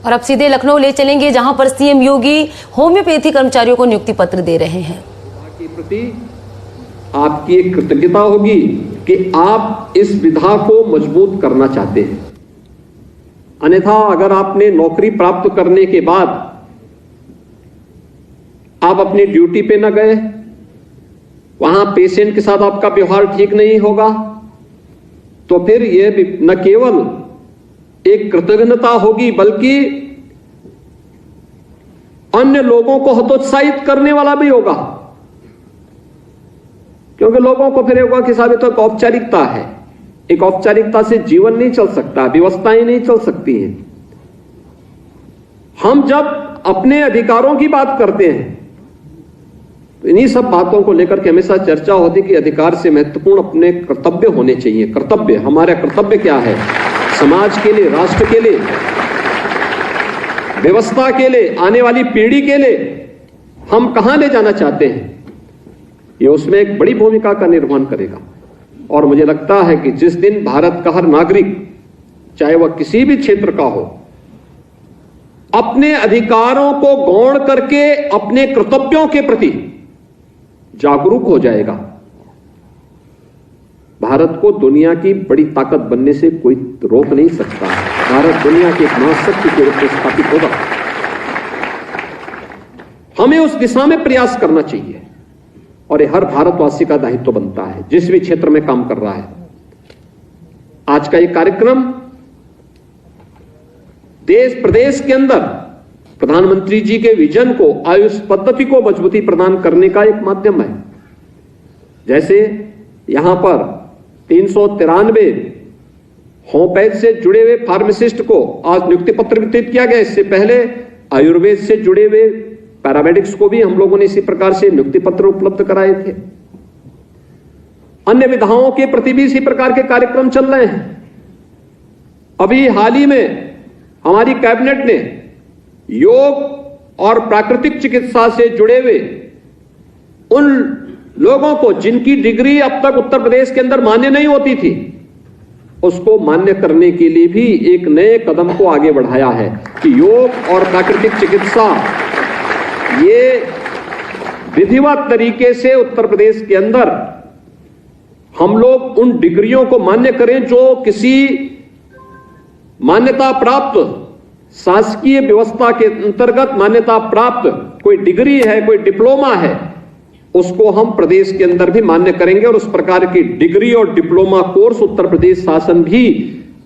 और अब सीधे लखनऊ ले चलेंगे, जहां पर सीएम योगी होम्योपैथी कर्मचारियों को नियुक्ति पत्र दे रहे हैं। के प्रति आपकी एक कृतज्ञता होगी कि आप इस विधा को मजबूत करना चाहते हैं। अन्यथा अगर आपने नौकरी प्राप्त करने के बाद आप अपनी ड्यूटी पे न गए, वहां पेशेंट के साथ आपका व्यवहार ठीक नहीं होगा, तो फिर यह न केवल एक कृतज्ञता होगी बल्कि अन्य लोगों को हतोत्साहित करने वाला भी होगा, क्योंकि लोगों को फिर होगा कि साहब ये तो एक औपचारिकता है, एक औपचारिकता से जीवन नहीं चल सकता, व्यवस्थाएं नहीं चल सकती हैं। हम जब अपने अधिकारों की बात करते हैं तो इन्हीं सब बातों को लेकर के हमेशा चर्चा होती कि अधिकार से महत्वपूर्ण अपने कर्तव्य होने चाहिए। कर्तव्य, हमारा कर्तव्य क्या है? समाज के लिए, राष्ट्र के लिए, व्यवस्था के लिए, आने वाली पीढ़ी के लिए हम कहां ले जाना चाहते हैं, ये उसमें एक बड़ी भूमिका का निर्वहन करेगा। और मुझे लगता है कि जिस दिन भारत का हर नागरिक, चाहे वह किसी भी क्षेत्र का हो, अपने अधिकारों को गौण करके अपने कर्तव्यों के प्रति जागरूक हो जाएगा, भारत को दुनिया की बड़ी ताकत बनने से कोई रोक नहीं सकता। भारत दुनिया की एक महाशक्ति के रूप में स्थापित होगा। हमें उस दिशा में प्रयास करना चाहिए और ये हर भारतवासी का दायित्व बनता है, जिस भी क्षेत्र में काम कर रहा है। आज का ये कार्यक्रम देश प्रदेश के अंदर प्रधानमंत्री जी के विजन को, आयुष पद्धति को मजबूती प्रदान करने का एक माध्यम है। जैसे यहां पर 393 होम्योपैथ से जुड़े हुए फार्मासिस्ट को आज नियुक्ति पत्र वितरित किया गया। इससे पहले आयुर्वेद से जुड़े हुए पैरामेडिक्स को भी हम लोगों ने इसी प्रकार से नियुक्ति पत्र उपलब्ध कराए थे। अन्य विधाओं के प्रति भी इसी प्रकार के कार्यक्रम चल रहे हैं। अभी हाल ही में हमारी कैबिनेट ने योग और प्राकृतिक चिकित्सा से जुड़े हुए उन लोगों को जिनकी डिग्री अब तक उत्तर प्रदेश के अंदर मान्य नहीं होती थी, उसको मान्य करने के लिए भी एक नए कदम को आगे बढ़ाया है कि योग और प्राकृतिक चिकित्सा ये विधिवत तरीके से उत्तर प्रदेश के अंदर हम लोग उन डिग्रियों को मान्य करें जो किसी मान्यता प्राप्त शासकीय व्यवस्था के अंतर्गत मान्यता प्राप्त कोई डिग्री है, कोई डिप्लोमा है, उसको हम प्रदेश के अंदर भी मान्य करेंगे। और उस प्रकार की डिग्री और डिप्लोमा कोर्स उत्तर प्रदेश शासन भी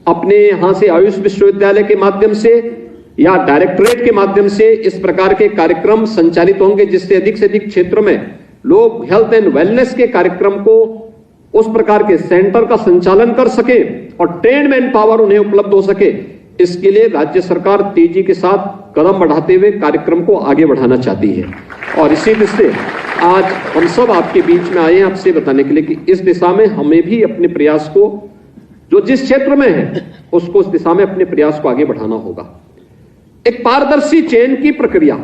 अपने यहां से आयुष विश्वविद्यालय के माध्यम से या डायरेक्टरेट के माध्यम से इस प्रकार के कार्यक्रम संचालित होंगे, जिससे अधिक से अधिक क्षेत्र में लोग हेल्थ एंड वेलनेस के कार्यक्रम को, उस प्रकार के सेंटर का संचालन कर सके और ट्रेन्ड मैन पावर उन्हें उपलब्ध हो सके। इसके लिए राज्य सरकार तेजी के साथ कदम बढ़ाते हुए कार्यक्रम को आगे बढ़ाना चाहती है। और इसी दृष्टि से आज हम सब आपके बीच में आए हैं आपसे बताने के लिए कि इस दिशा में हमें भी अपने प्रयास को, जो जिस क्षेत्र में है उसको उस दिशा में अपने प्रयास को आगे बढ़ाना होगा। एक पारदर्शी चयन की प्रक्रिया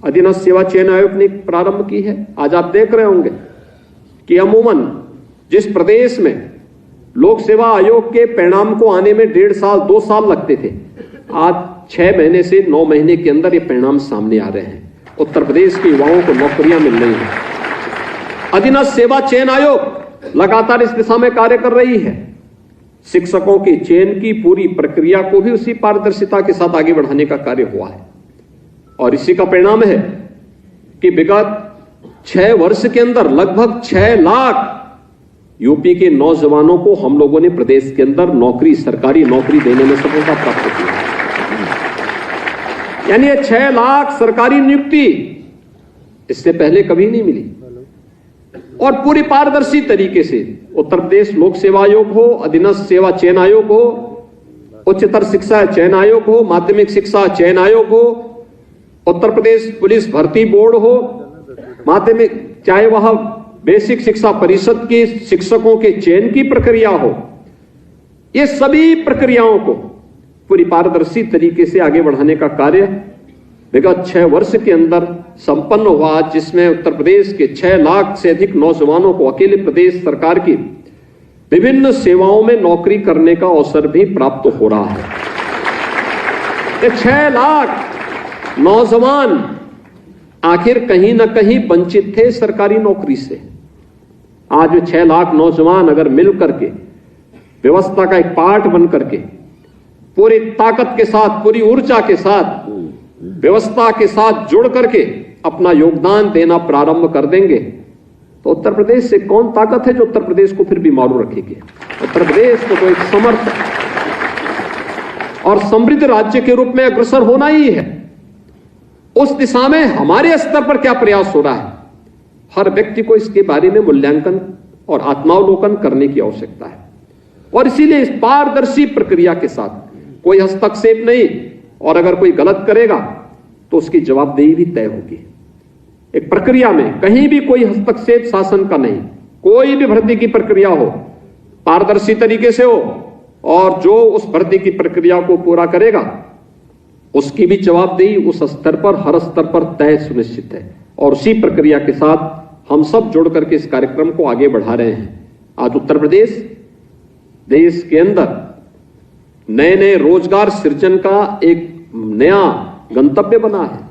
अधीनस्थ सेवा चयन आयोग ने प्रारंभ की है। आज आप देख रहे होंगे कि अमूमन जिस प्रदेश में लोक सेवा आयोग के परिणाम को आने में 1.5 साल 2 साल लगते थे, आज 6 महीने से 9 महीने के अंदर ये परिणाम सामने आ रहे हैं। उत्तर प्रदेश के युवाओं को नौकरियां मिल रही हैं। अधीनस्थ सेवा चयन आयोग लगातार इस दिशा में कार्य कर रही है। शिक्षकों के चयन की पूरी प्रक्रिया को भी उसी पारदर्शिता के साथ आगे बढ़ाने का कार्य हुआ है। और इसी का परिणाम है कि विगत 6 वर्ष के अंदर लगभग 6 लाख यूपी के नौजवानों को हम लोगों ने प्रदेश के अंदर नौकरी, सरकारी नौकरी देने में सफलता प्राप्त की है। यानी 6 लाख सरकारी नियुक्ति इससे पहले कभी नहीं मिली। और पूरी पारदर्शी तरीके से उत्तर प्रदेश लोक सेवा आयोग हो, अधीनस्थ सेवा चयन आयोग हो, उच्चतर शिक्षा चयन आयोग हो, माध्यमिक शिक्षा चयन आयोग हो, उत्तर प्रदेश पुलिस भर्ती बोर्ड हो, माध्यमिक, चाहे वह बेसिक शिक्षा परिषद के शिक्षकों के चयन की प्रक्रिया हो, ये सभी प्रक्रियाओं को पूरी पारदर्शी तरीके से आगे बढ़ाने का कार्य विगत 6 वर्ष के अंदर संपन्न हुआ, जिसमें उत्तर प्रदेश के 6 लाख से अधिक नौजवानों को अकेले प्रदेश सरकार की विभिन्न सेवाओं में नौकरी करने का अवसर भी प्राप्त हो रहा है। 6 लाख नौजवान आखिर कहीं ना कहीं वंचित थे सरकारी नौकरी से। आज 6 लाख नौजवान अगर मिल करके व्यवस्था का एक पार्ट बन करके पूरी ताकत के साथ, पूरी ऊर्जा के साथ, व्यवस्था के साथ जुड़ करके अपना योगदान देना प्रारंभ कर देंगे तो उत्तर प्रदेश से कौन ताकत है जो उत्तर प्रदेश को फिर भी मारू रखेगी। उत्तर प्रदेश को तो एक समर्थ और समृद्ध राज्य के रूप में अग्रसर होना ही है। उस दिशा में हमारे स्तर पर क्या प्रयास हो रहा है, हर व्यक्ति को इसके बारे में मूल्यांकन और आत्मावलोकन करने की आवश्यकता है। और इसीलिए इस पारदर्शी प्रक्रिया के साथ कोई हस्तक्षेप नहीं, और अगर कोई गलत करेगा तो उसकी जवाबदेही भी तय होगी। एक प्रक्रिया में कहीं भी कोई हस्तक्षेप शासन का नहीं, कोई भी भर्ती की प्रक्रिया हो पारदर्शी तरीके से हो, और जो उस भर्ती की प्रक्रिया को पूरा करेगा उसकी भी जवाबदेही उस स्तर पर, हर स्तर पर तय सुनिश्चित है। और उसी प्रक्रिया के साथ हम सब जुड़ करके इस कार्यक्रम को आगे बढ़ा रहे हैं। आज उत्तर प्रदेश देश के अंदर नए नए रोजगार सृजन का एक नया गंतव्य बना है।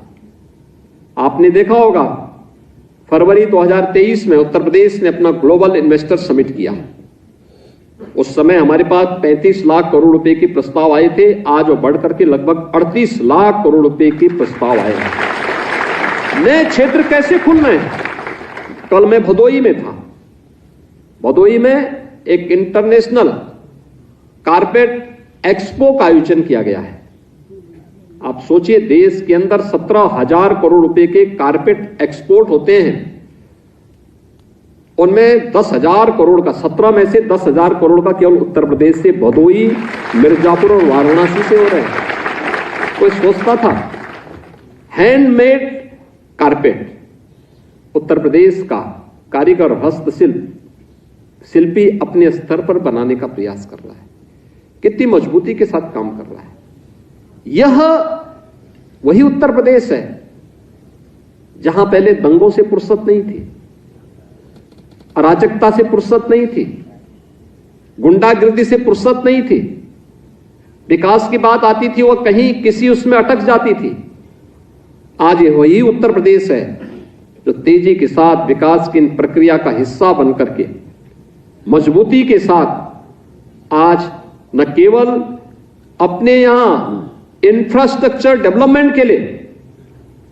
आपने देखा होगा फरवरी 2023 में उत्तर प्रदेश ने अपना ग्लोबल इन्वेस्टर समिट किया। उस समय हमारे पास 35 लाख करोड़ रुपए के प्रस्ताव आए थे, आज वो बढ़ करके लगभग 38 लाख करोड़ रुपए के प्रस्ताव आए हैं। नए क्षेत्र कैसे खुल रहे हैं? कल मैं भदोई में था। भदोई में एक इंटरनेशनल कारपेट एक्सपो का आयोजन किया गया है। आप सोचिए, देश के अंदर 17,000 करोड़ रुपए के कारपेट एक्सपोर्ट होते हैं, उनमें 10,000 करोड़ का, 17 में से 10,000 करोड़ का केवल उत्तर प्रदेश से भदोई, मिर्जापुर और वाराणसी से हो रहे हैं। कोई सोचता था हैंडमेड कारपेट, उत्तर प्रदेश का कारीगर, हस्तशिल्प शिल्पी अपने स्तर पर बनाने का प्रयास कर रहा है, कितनी मजबूती के साथ काम कर रहा है। यह वही उत्तर प्रदेश है जहां पहले दंगों से फुर्सत नहीं थी, अराजकता से फुर्सत नहीं थी, गुंडागिर्दी से फुर्सत नहीं थी। विकास की बात आती थी वह कहीं किसी उसमें अटक जाती थी। आज ये वही उत्तर प्रदेश है जो तेजी के साथ विकास की इन प्रक्रिया का हिस्सा बन करके मजबूती के साथ आज न केवल अपने यहां इंफ्रास्ट्रक्चर डेवलपमेंट के लिए,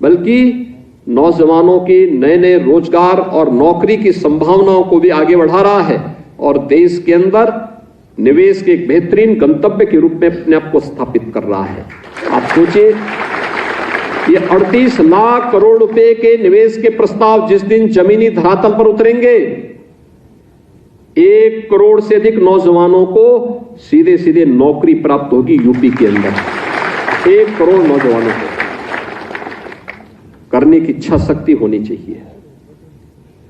बल्कि नौजवानों के नए नए रोजगार और नौकरी की संभावनाओं को भी आगे बढ़ा रहा है और देश के अंदर निवेश के एक बेहतरीन गंतव्य के रूप में अपने आप को स्थापित कर रहा है। आप सोचिए, ये 38 लाख करोड़ रुपए के निवेश के प्रस्ताव जिस दिन जमीनी धरातल पर उतरेंगे, 1 करोड़ से अधिक नौजवानों को सीधे सीधे नौकरी प्राप्त होगी यूपी के अंदर। 1 करोड़ नौजवानों को करने की इच्छा शक्ति होनी चाहिए।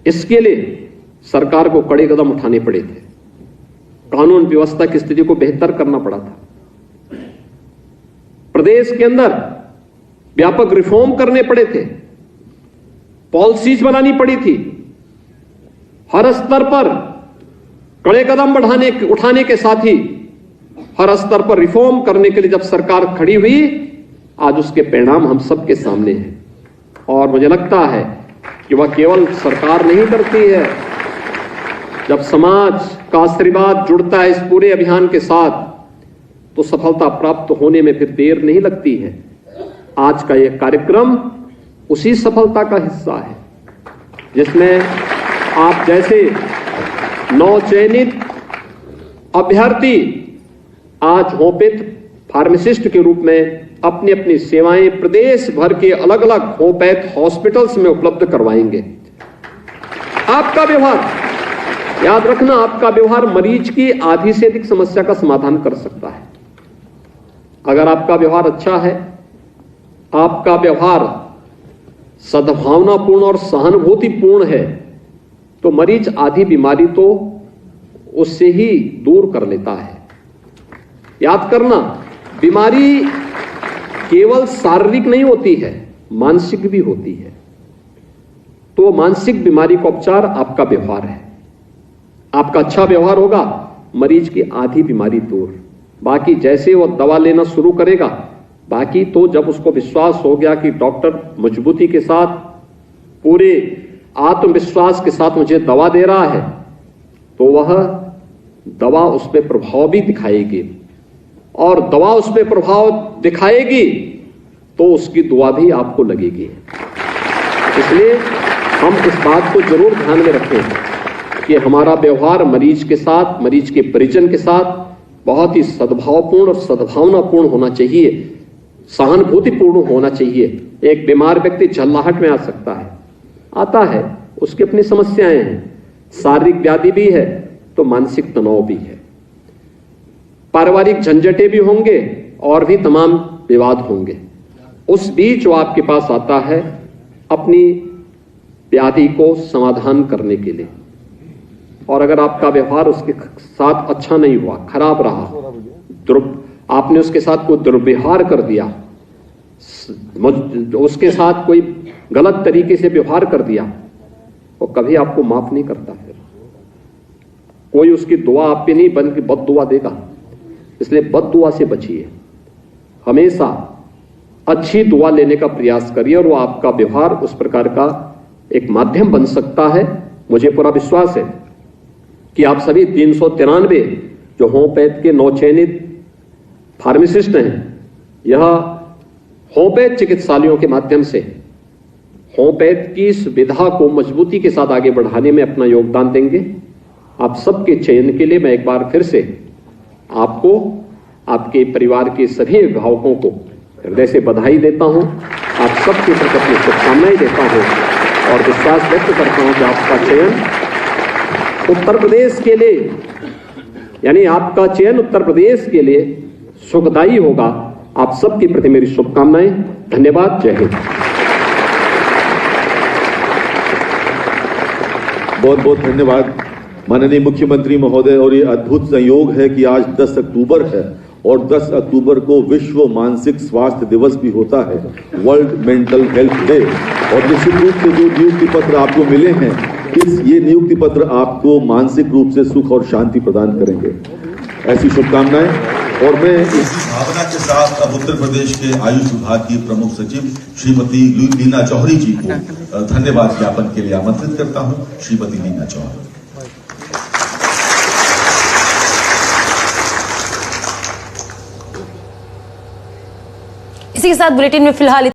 इसके लिए सरकार को कड़े कदम उठाने पड़े थे, कानून व्यवस्था की स्थिति को बेहतर करना पड़ा था, प्रदेश के अंदर व्यापक रिफॉर्म करने पड़े थे, पॉलिसीज बनानी पड़ी थी, हर स्तर पर कड़े कदम उठाने के साथ ही हर स्तर पर रिफॉर्म करने के लिए जब सरकार खड़ी हुई, आज उसके परिणाम हम सबके सामने हैं। और मुझे लगता है कि वह केवल सरकार नहीं करती है, जब समाज का आशीर्वाद जुड़ता है इस पूरे अभियान के साथ तो सफलता प्राप्त होने में फिर देर नहीं लगती है। आज का यह कार्यक्रम उसी सफलता का हिस्सा है, जिसमें आप जैसे नवचयनित अभ्यर्थी आज होमियोपैथ फार्मासिस्ट के रूप में अपनी अपनी सेवाएं प्रदेश भर के अलग अलग होमियोपैथ हॉस्पिटल्स में उपलब्ध करवाएंगे। आपका व्यवहार, याद रखना, आपका व्यवहार मरीज की आधी से अधिक समस्या का समाधान कर सकता है। अगर आपका व्यवहार अच्छा है, आपका व्यवहार सद्भावनापूर्ण और सहानुभूतिपूर्ण है, तो मरीज आधी बीमारी तो उससे ही दूर कर लेता है। याद करना, बीमारी केवल शारीरिक नहीं होती है, मानसिक भी होती है। तो मानसिक बीमारी का उपचार आपका व्यवहार है। आपका अच्छा व्यवहार होगा, मरीज की आधी बीमारी दूर। बाकी जैसे वो दवा लेना शुरू करेगा, बाकी तो जब उसको विश्वास हो गया कि डॉक्टर मजबूती के साथ, पूरे आत्मविश्वास के साथ मुझे दवा दे रहा है, तो वह दवा उसमें प्रभाव भी दिखाएगी, और दवा उसमें प्रभाव दिखाएगी तो उसकी दुआ भी आपको लगेगी। इसलिए हम इस बात को जरूर ध्यान में रखें कि हमारा व्यवहार मरीज के साथ, मरीज के परिजन के साथ बहुत ही सद्भावपूर्ण और सद्भावनापूर्ण होना चाहिए, सहानुभूतिपूर्ण होना चाहिए। एक बीमार व्यक्ति झल्लाहट में आ सकता है, आता है, उसकी अपनी समस्याएं हैं, शारीरिक व्याधि भी है तो मानसिक तनाव भी है, पारिवारिक झंझटें भी होंगे और भी तमाम विवाद होंगे। उस बीच वो आपके पास आता है अपनी व्याधि को समाधान करने के लिए, और अगर आपका व्यवहार उसके साथ अच्छा नहीं हुआ, खराब रहा, आपने उसके साथ कोई दुर्व्यवहार कर दिया, उसके साथ कोई गलत तरीके से व्यवहार कर दिया, वो कभी आपको माफ नहीं करता। फिर कोई उसकी दुआ आप पे नहीं बल्कि बद दुआ देगा। इसलिए बद दुआ से बचिए, हमेशा अच्छी दुआ लेने का प्रयास करिए, और वो आपका व्यवहार उस प्रकार का एक माध्यम बन सकता है। मुझे पूरा विश्वास है कि आप सभी 393 जो होम्योपैथ के नवचयनित फार्मासिस्ट हैं, यह होम्योपैथ चिकित्सालयों के माध्यम से होम्योपैथ की सुविधा को मजबूती के साथ आगे बढ़ाने में अपना योगदान देंगे। आप सबके चयन के लिए मैं एक बार फिर से आपको, आपके परिवार के सभी अभिभावकों को हृदय से बधाई देता हूं। आप सबके प्रति अपनी शुभकामनाएं देता हूं और विश्वास व्यक्त करता हूं कि आपका चयन उत्तर प्रदेश के लिए, यानी आपका चयन उत्तर प्रदेश के लिए सुखदायी होगा। आप सबके प्रति मेरी शुभकामनाएं। धन्यवाद। जय हिंद। बहुत बहुत धन्यवाद माननीय मुख्यमंत्री महोदय। और ये अद्भुत संयोग है कि आज 10 अक्टूबर है और 10 अक्टूबर को विश्व मानसिक स्वास्थ्य दिवस भी होता है, वर्ल्ड मेंटल हेल्थ डे। और निश्चित रूप से जो नियुक्ति पत्र आपको मिले हैं, ये नियुक्ति पत्र आपको मानसिक रूप से सुख और शांति प्रदान करेंगे। ऐसी शुभकामनाएं। और मैं इसी भावना के साथ अब उत्तर प्रदेश के आयुष विभाग की प्रमुख सचिव श्रीमती लीना जौहरी जी को धन्यवाद ज्ञापन के लिए आमंत्रित करता हूं। श्रीमती लीना जौहरी। इसी के साथ बुलेटिन में फिलहाल